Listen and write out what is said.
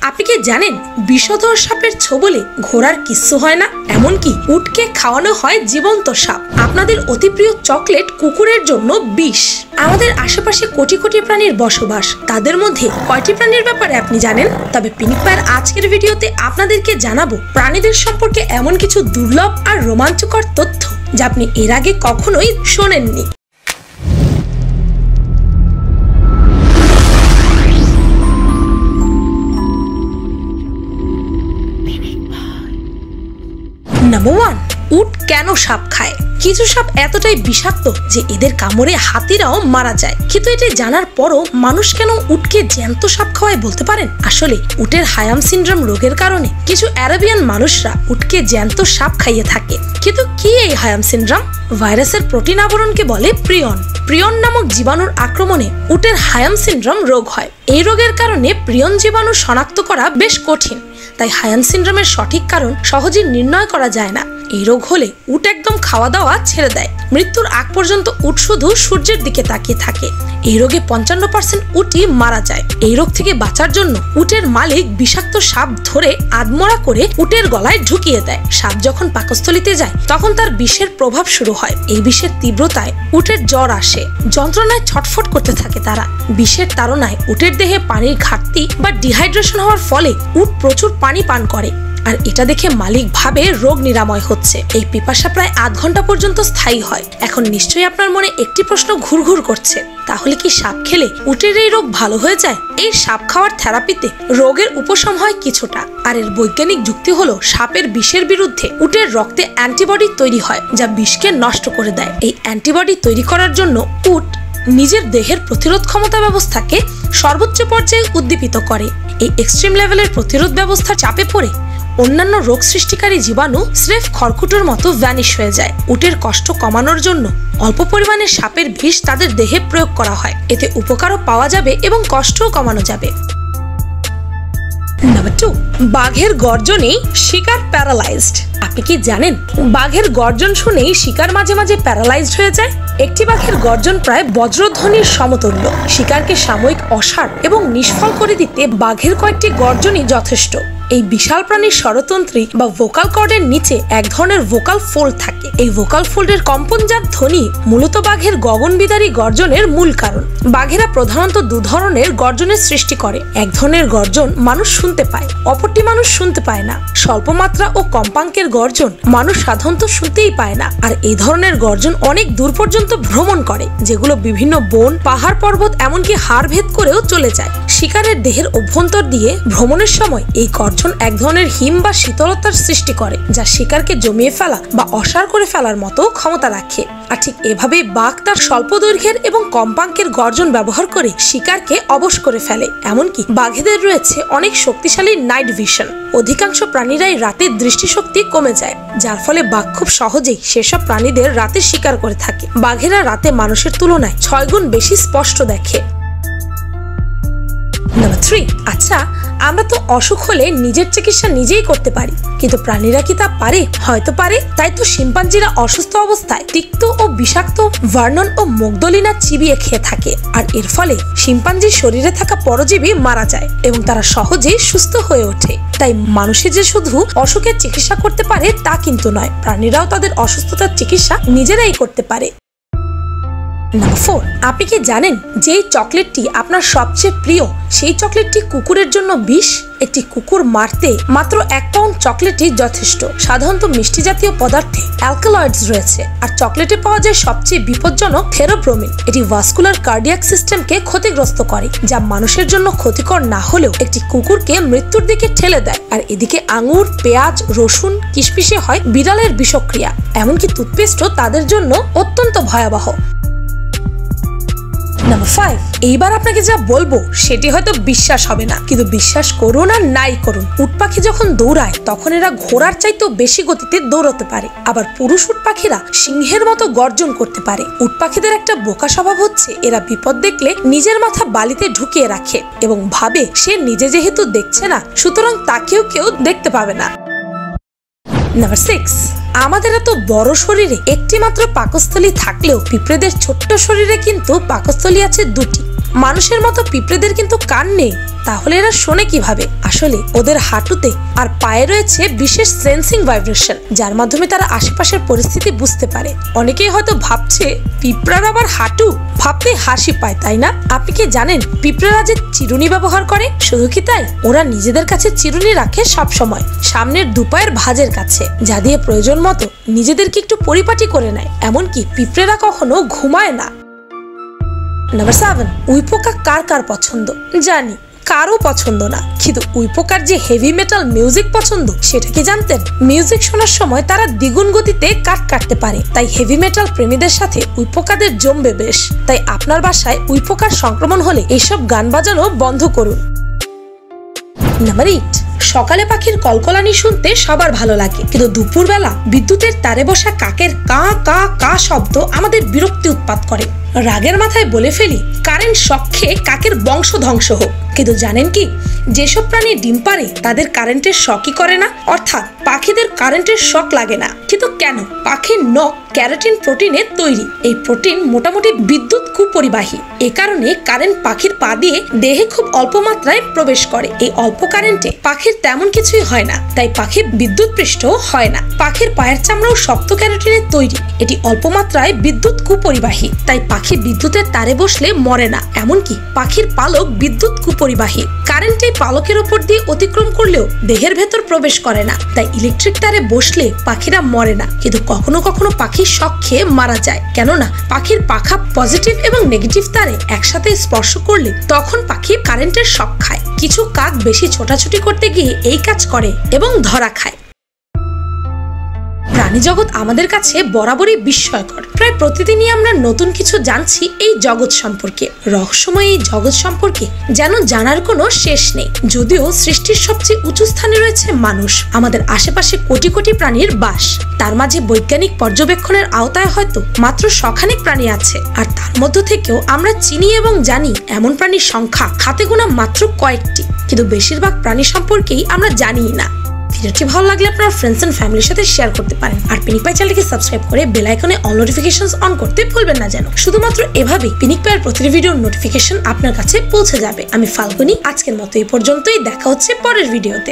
আপনি কি জানেন বিষধর সাপের ছোবলে ঘোড়ার কিচ্ছু হয় না, এমনকি উটকে খাওয়ানো হয় জীবন্ত সাপ। আপনাদের অতি প্রিয় চকলেট কুকুরের জন্য বিষ। আমাদের আশেপাশে কোটি কোটি প্রাণীর বসবাস, তাদের মধ্যে কয়টি প্রাণীর ব্যাপারে আপনি জানেন? তবে পিনিক পায়ের আজকের ভিডিওতে আপনাদেরকে জানাবো প্রাণীদের সম্পর্কে এমন কিছু দুর্লভ আর রোমাঞ্চকর তথ্য যা আপনি এর আগে কখনোই শোনেননি। নাম্বার 1, উট কেন সাপ খায়? কিছু সাপ এতটাই বিষাক্ত যে এদের কামড়ে হাতিরাও মারা যায়, কিন্তু এটা জানার পরও মানুষ কেন উটকে জ্যান্ত সাপ খাওয়ায় বলতে পারেন? আসলে উটের হায়াম সিনড্রোম রোগের কারণে কিছু আরবিয়ান মানুষরা উটকে জ্যান্ত সাপ খাইয়ে থাকে। কিন্তু কি এই হায়াম সিনড্রোম? ভাইরাসের প্রোটিন আবরণকে বলে প্রিয়ন। প্রিয়ন নামক জীবাণুর আক্রমণে উটের হায়াম সিনড্রোম রোগ হয়। এই রোগের কারণে প্রিয়ন জীবাণু শনাক্ত করা বেশ কঠিন, তাই হায়াম সিনড্রোমের সঠিক কারণ সহজে নির্ণয় করা যায় না। এই রোগ হলে উট একদম খাওয়া দাওয়া ছেড়ে দেয়। মৃত্যুর আগ পর্যন্ত উট শুধু সূর্যের দিকে তাকিয়ে থাকে। এই রোগে 55% উটই মারা যায়। এই রোগ থেকে বাঁচার জন্য উটের মালিক বিষাক্ত সাপ ধরে আধমরা করে উটের গলায় ঢুকিয়ে দেয়। সাপ যখন পাকস্থলীতে যায় তখন তার বিষের প্রভাব শুরু হয়। এই বিষের তীব্রতায় উটের জ্বর আসে, যন্ত্রণায় ছটফট করতে থাকে তারা। বিষের তাড়নায় উটের দেহে পানির ঘাটতি বা ডিহাইড্রেশন হওয়ার ফলে উট প্রচুর পানি পান করে, আর এটা দেখে মালিক ভাবে রোগ নিরাময় হচ্ছে। এই পিপাসা প্রায় 8 ঘন্টা পর্যন্ত স্থায়ী হয়। এখন নিশ্চয়ই আপনার মনে একটি প্রশ্ন ঘুরঘুর করছে, তাহলে কি সাপ খেলে উটের এই রোগ ভালো হয়ে যায়? এই সাপ খাওয়ার থেরাপিতে রোগের উপশম হয় কিছুটা, আর এর বৈজ্ঞানিক যুক্তি হলো সাপের বিষের বিরুদ্ধে উটের রক্তে অ্যান্টিবডি তৈরি হয় যা বিষকে নষ্ট করে দেয়। এই অ্যান্টিবডি তৈরি করার জন্য উট নিজের দেহের প্রতিরোধ ক্ষমতা ব্যবস্থাকে সর্বোচ্চ পর্যায়ে উদ্দীপিত করে। এই এক্সট্রিম লেভেলের প্রতিরোধ ব্যবস্থা চাপে পড়ে অন্যান্য রোগ সৃষ্টিকারী জীবাণু স্রেফ খড়কুটোর মতো ভ্যানিশ হয়ে যায়। উটের কষ্ট কমানোর জন্য অল্প পরিমাণে সাপের বিষ তাদের দেহে প্রয়োগ করা হয়। এতে উপকারও পাওয়া যাবে এবং কষ্টও কমানো যাবে। নাম্বার 2, বাঘের গর্জনে শিকার প্যারালাইজড। আপনি কি জানেন বাঘের গর্জন শুনেই শিকার মাঝে মাঝে প্যারালাইজড হয়ে যায়? একটি বাঘের গর্জন প্রায় বজ্রধ্বনির সমতুল্য। শিকারকে সাময়িক অসাড় এবং নিষ্ফল করে দিতে বাঘের কয়েকটি গর্জনই যথেষ্ট। এই বিশাল প্রাণীর স্বরতন্ত্রী বা ভোকাল কর্ডের নিচে এক ধরনের ভোকাল ফোল্ড থাকে। এই ভোকাল ফোল্ডের কম্পনজাত ধ্বনি মূলত বাঘের গগনবিদারী গর্জনের মূল কারণ। বাঘেরা প্রধানত 2 ধরনের গর্জনের সৃষ্টি করে। এক ধরনের গর্জন মানুষ শুনতে পায়, অপরটি মানুষ শুনতে পায় না। স্বল্প মাত্রা ও কম্পাঙ্কের গর্জন মানুষ সাধারণত শুনতেই পায় না, আর এই ধরনের গর্জন অনেক দূর পর্যন্ত ভ্রমণ করে, যেগুলো বিভিন্ন বন, পাহাড়, পর্বত, এমনকি হাড় ভেদ করেও চলে যায়। শিকারের দেহের অভ্যন্তর দিয়ে ভ্রমণের সময় এই গর্জন এক ধরনের হিম বা শীতলতার সৃষ্টি করে, যা শিকারকে জমিয়ে ফেলা বা অসাড় করে ফেলার মতো ক্ষমতা রাখে। আর ঠিক এভাবে বাঘ তার স্বল্প দৈর্ঘ্যের এবং কম্পাঙ্কের গর্জন ব্যবহার করে শিকারকে অবশ করে ফেলে। এমনকি বাঘেদের রয়েছে অনেক শক্তিশালী নাইট ভিশন। অধিকাংশ প্রাণীরাই রাতের দৃষ্টিশক্তি কমে যায়, যার ফলে বাঘ খুব সহজেই সেসব প্রাণীদের রাতে শিকার করে থাকে। বাঘেরা রাতে মানুষের তুলনায় 6 গুণ বেশি স্পষ্ট দেখে। নাম্বার 3, আচ্ছা আমরা তো অসুখ হলে নিজের চিকিৎসা নিজেই করতে পারি, কিন্তু প্রাণীরা কি তা পারে? হয়তো পারে। তাই তো শিম্পাঞ্জিরা অসুস্থ অবস্থায় তিক্ত ও বিষাক্ত ভার্নন ও মগদলিনা চিবিয়ে খেয়ে থাকে, আর এর ফলে শিম্পাঞ্জির শরীরে থাকা পরজীবী মারা যায় এবং তারা সহজেই সুস্থ হয়ে ওঠে। তাই মানুষে যে শুধু অসুখের চিকিৎসা করতে পারে তা কিন্তু নয়, প্রাণীরাও তাদের অসুস্থতার চিকিৎসা নিজেরাই করতে পারে। নাম্বার 4, আপনি কি জানেন যে চকলেটটি আপনার সবচেয়ে প্রিয় সেই চকলেটটি কুকুরের জন্য বিষ? একটি কুকুর মারতে মাত্র 1 পাউন্ড চকলেটই যথেষ্ট। সাধারণত মিষ্টি জাতীয় পদার্থে অ্যালকালয়েডস রয়েছে, আর চকলেটে পাওয়া যায় সবচেয়ে বিপজ্জনক থেরোব্রোমিন। এটি ভাস্কুলার কার্ডিয়াক সিস্টেমকে ক্ষতিগ্রস্ত করে, যা মানুষের জন্য ক্ষতিকর না হলেও একটি কুকুরকে মৃত্যুর দিকে ঠেলে দেয়। আর এদিকে আঙুর, পেঁয়াজ, রসুন, কিশমিশে হয় বিড়ালের বিষক্রিয়া। এমনকি টুথপেস্টও তাদের জন্য অত্যন্ত ভয়াবহ। নাম্বার 5, এইবার আপনাকে যা বলবো সেটি হয়তো বিশ্বাস হবে না, কিন্তু বিশ্বাস করুন আর নাই করুন, উট পাখি যখন দৌড়ায় তখন এরা ঘোড়ার চাইতেও বেশি গতিতে দৌড়াতে পারে। আবার পুরুষ উট পাখিরা সিংহের মতো গর্জন করতে পারে। উট পাখিদের একটা বোকা স্বভাব হচ্ছে এরা বিপদ দেখলে নিজের মাথা বালিতে ঢুকিয়ে রাখে এবং ভাবে সে নিজে যেহেতু দেখছে না, সুতরাং তাকেও কেউ দেখতে পাবে না। নাম্বার 6, আমাদের এত বড় শরীরে একটি মাত্র পাকস্থলী থাকলেও পিঁপড়েদের ছোট্ট শরীরে কিন্তু পাকস্থলী আছে 2টি। মানুষের মতো পিঁপড়েদের কিন্তু কান নেই, তাহলে এরা শোনে কিভাবে? আসলে ওদের হাঁটুতে আর পায়ে রয়েছে বিশেষ সেন্সিং ভাইব্রেশন, যার মাধ্যমে তারা আশেপাশের পরিস্থিতি বুঝতে পারে। অনেকেই হয়তো ভাবছে পিঁপড়ার আবার হাঁটু, ভাবতে হাসি পায়, তাই না? আপনি কি জানেন পিঁপড়ারা যে চিরুনি ব্যবহার করে? শুধু কি তাই, ওরা নিজেদের কাছে চিরুনি রাখে সব সময় সামনের দুপায়ের ভাঁজের কাছে, যা দিয়ে প্রয়োজন মতো নিজেদেরকে একটু পরিপাটি করে নেয়। এমনকি পিঁপড়েরা কখনো ঘুমায় না। নাম্বার 7, উইপোকা কার কার পছন্দ? জানি কারো পছন্দ না, কিন্তু উইপোকার যে হেভি মেটাল মিউজিক পছন্দ সেটা কি জানতেন? মিউজিক শোনার সময় তারা দ্বিগুণ গতিতে কাট কাটতে পারে, তাই হেভি মেটাল প্রেমীদের সাথে উইপোকাদের জমবে বেশ। তাই আপনার বাসায় উইপোকার সংক্রমণ হলে এইসব গান বাজানো বন্ধ করুন। নাম্বার 8, সকালে পাখির কলকলানি শুনতে সবার ভালো লাগে, কিন্তু দুপুরবেলা বিদ্যুতের তারে বসা কাকের কা কা কা শব্দ আমাদের বিরক্তি উৎপাত করে। রাগের মাথায় বলে ফেলি, কারেন্ট শক খেয়ে কাকের বংশ ধ্বংস হোক। কিন্তু জানেন কি, যেসব প্রাণী ডিম পারে তাদের কারেন্টের শকই করে না, অর্থাৎ পাখিদের কারেন্টের শক লাগে না। কিন্তু কেন? পাখির নখ ক্যারোটিন প্রোটিনে তৈরি। এই প্রোটিন মোটামুটি বিদ্যুৎ কুপরিবাহী। এ কারণে কারেন্ট পাখির পা দিয়ে দেহে খুব অল্প মাত্রায় প্রবেশ করে। এই অল্প কারেন্টে পাখির তেমন কিছুই হয় না, তাই পাখি বিদ্যুৎ পৃষ্ঠ হয় না। পাখির পায়ের চামড়াও শক্ত ক্যারোটিনের তৈরি, এটি অল্প মাত্রায় বিদ্যুৎ কুপরিবাহী, তাই পাখি বিদ্যুতের তারে বসলে মরে না। এমনকি পাখির পালক বিদ্যুৎ কুপরিবাহী, কারেন্ট এই পালকের উপর দিয়ে অতিক্রম করলেও দেহের ভেতর প্রবেশ করে না, তাই ইলেকট্রিক তারে বসলে পাখিরা মরে না। কিন্তু কখনো কখনো পাখি শক খেয়ে মারা যায়, কেননা পাখির পাখা পজিটিভ এবং নেগেটিভ তারে একসাথে স্পর্শ করলে তখন পাখি কারেন্টের শক খায়। কিছু কাক বেশি ছোটাছুটি করতে গিয়ে এই কাজ করে এবং ধরা খায়। প্রাণী জগৎ আমাদের কাছে বরাবরই বিস্ময়কর। প্রায় প্রতিদিনই আমরা নতুন কিছু জানছি এই জগৎ সম্পর্কে। রহস্যময় এই জগৎ সম্পর্কে যেন জানার কোনো শেষ নেই। যদিও সৃষ্টির সবচেয়ে উঁচু স্থানে রয়েছে মানুষ, আমাদের আশেপাশে কোটি কোটি প্রাণীর বাস। তার মাঝে বৈজ্ঞানিক পর্যবেক্ষণের আওতায় হয়তো মাত্র শখানেক প্রাণী আছে, আর তার মধ্য থেকেও আমরা চিনি এবং জানি এমন প্রাণীর সংখ্যা হাতে গোনা মাত্র কয়েকটি। কিন্তু বেশিরভাগ প্রাণী সম্পর্কেই আমরা জানিই না। ভিডিওটি ভালো লাগলে আপনার ফ্রেন্ডস এন্ড ফ্যামিলির সাথে শেয়ার করতে পারেন, আর পিনিক পাই চ্যানেলকে সাবস্ক্রাইব করে বেল আইকনে অল নোটিফিকেশনস অন করতে ভুলবেন না যেন। শুধুমাত্র এভাবেই পিনিক পাইয়ের প্রতিটি ভিডিওর নোটিফিকেশন আপনার কাছে পৌঁছে যাবে। আমি ফাল্গুনি, আজকের মতো এই পর্যন্তই। দেখা হচ্ছে পরের ভিডিওতে।